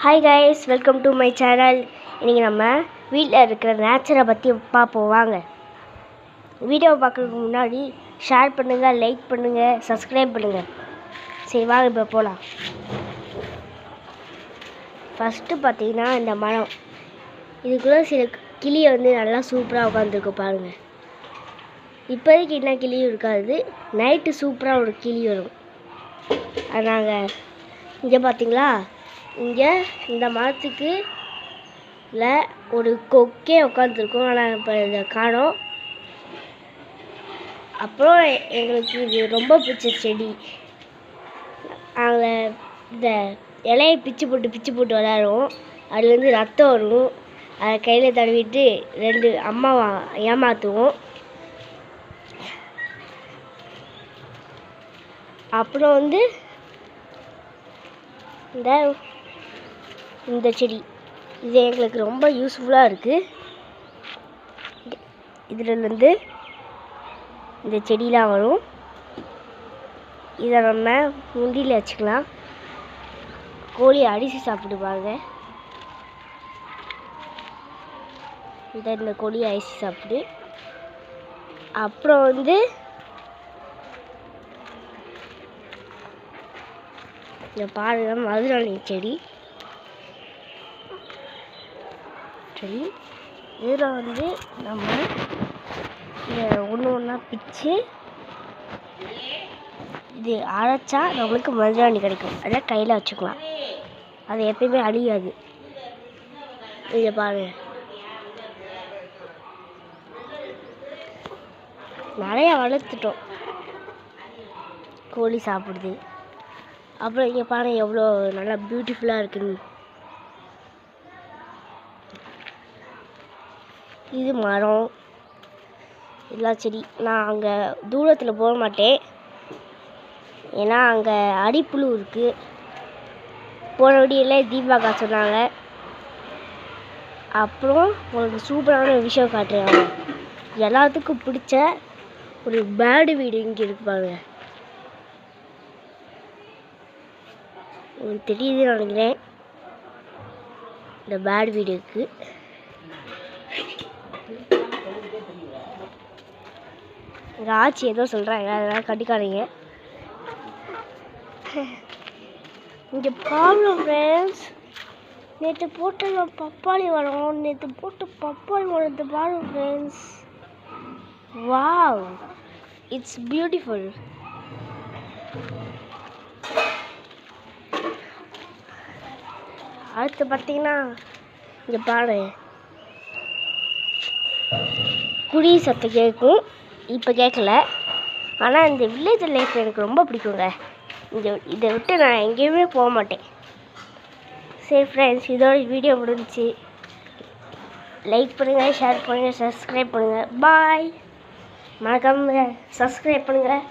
Hi guys, welcome to my channel. இன்னைக்கு நம்ம வீட்டில் இருக்கிற நேச்சரை பற்றி பார்ப்போம் வாங்க. வீடியோ பார்க்குறதுக்கு முன்னாடி ஷேர் பண்ணுங்கள், லைக் பண்ணுங்கள், சப்ஸ்கிரைப் பண்ணுங்கள். சரி வாங்க இப்போ போகலாம். ஃபஸ்ட்டு பார்த்தீங்கன்னா இந்த மரம், இதுக்குள்ளே சில கிளியை நல்லா சூப்பராக உட்காந்துருக்கு பாருங்கள். இப்போதைக்கு என்ன கிளியும் இருக்காது, நைட்டு சூப்பராக ஒரு கிளி வரும். அது நாங்கள் இங்கே பார்த்தீங்களா, இங்கே இந்த மரத்துக்கு ஒரு கொக்கே உட்காந்துருக்கோம். ஆனால் இப்போ இதை காணோம். அப்புறம் எங்களுக்கு இது ரொம்ப பிடிச்ச செடி. அதில் இந்த இலையை பிச்சு போட்டு விளையாடுவோம். அதுலேருந்து ரத்தம் வரும். அதை கையில் தடவிட்டு ரெண்டு அம்மாவை ஏமாற்றுவோம். அப்புறம் இந்த செடி, இது எங்களுக்கு ரொம்ப யூஸ்ஃபுல்லாக இருக்குது. இதுலேருந்து இந்த செடிலாம் வரும். இதை நம்ம முண்டியில் வச்சுக்கலாம். கோழி அரிசி சாப்பிட்டு பாருங்க. இந்த கோழி அரிசி சாப்பிடு. அப்புறம் இந்த பாருங்க, மதுராணி செடி. இதில் நம்ம இதை ஒன்றா பிச்சு இது அரைச்சா நம்மளுக்கு மதுராணி கிடைக்கும். அதை கையில் வச்சுக்கலாம். அது எப்பயுமே அழியாது. இதை பாருங்க, நிறையா வளர்த்துட்டோம். கோழி சாப்பிடுது. அப்புறம் இங்கே பாருங்க எவ்வளோ நல்லா பியூட்டிஃபுல்லாக இருக்குன்னு. இது மரம், எல்லா செடி. நான் அங்கே தூரத்தில் போக மாட்டேன், ஏன்னா அங்கே அடிப்புழு இருக்குது. போன வீடியோவில் தீபாக்கா சொன்னாங்க. அப்புறம் உங்களுக்கு சூப்பரான ஒரு விஷயம் காட்டுறாங்க. எல்லாத்துக்கும் பிடிச்ச ஒரு பேர்டு வீடு இங்கே இருக்கு பாருங்க. உங்களுக்கு தெரியுதுன்னு நினைக்கிறேன். இந்த பேர்டு வீடு இருக்குது. எங்கள் ஆச்சி ஏதோ சொல்கிறாங்க, அதெல்லாம் கட்டிக்காதீங்க. இங்கே ப்ராப்ளம் ஃப்ரெண்ட்ஸ், நேற்று போட்ட பப்பாளி வரும். நேற்று போட்டு பப்பாளி வளர்த்து பாருங்க ஃப்ரெண்ட்ஸ். Wow, it's beautiful. அடுத்து பார்த்தீங்கன்னா இங்கே பாரு, குருவி சத்தம் கேட்கும். இப்போ கேட்கல, ஆனால் இந்த வில்லேஜ் லைஃப் எனக்கு ரொம்ப பிடிக்குங்க. இதை விட்டு நான் எங்கேயுமே போக மாட்டேன். சரி ஃப்ரெண்ட்ஸ், இதோட வீடியோ முடிஞ்சிச்சு. லைக் பண்ணுங்கள், ஷேர் பண்ணுங்கள், சப்ஸ்கிரைப் பண்ணுங்கள். பாய். மறக்காம சப்ஸ்கிரைப் பண்ணுங்கள்.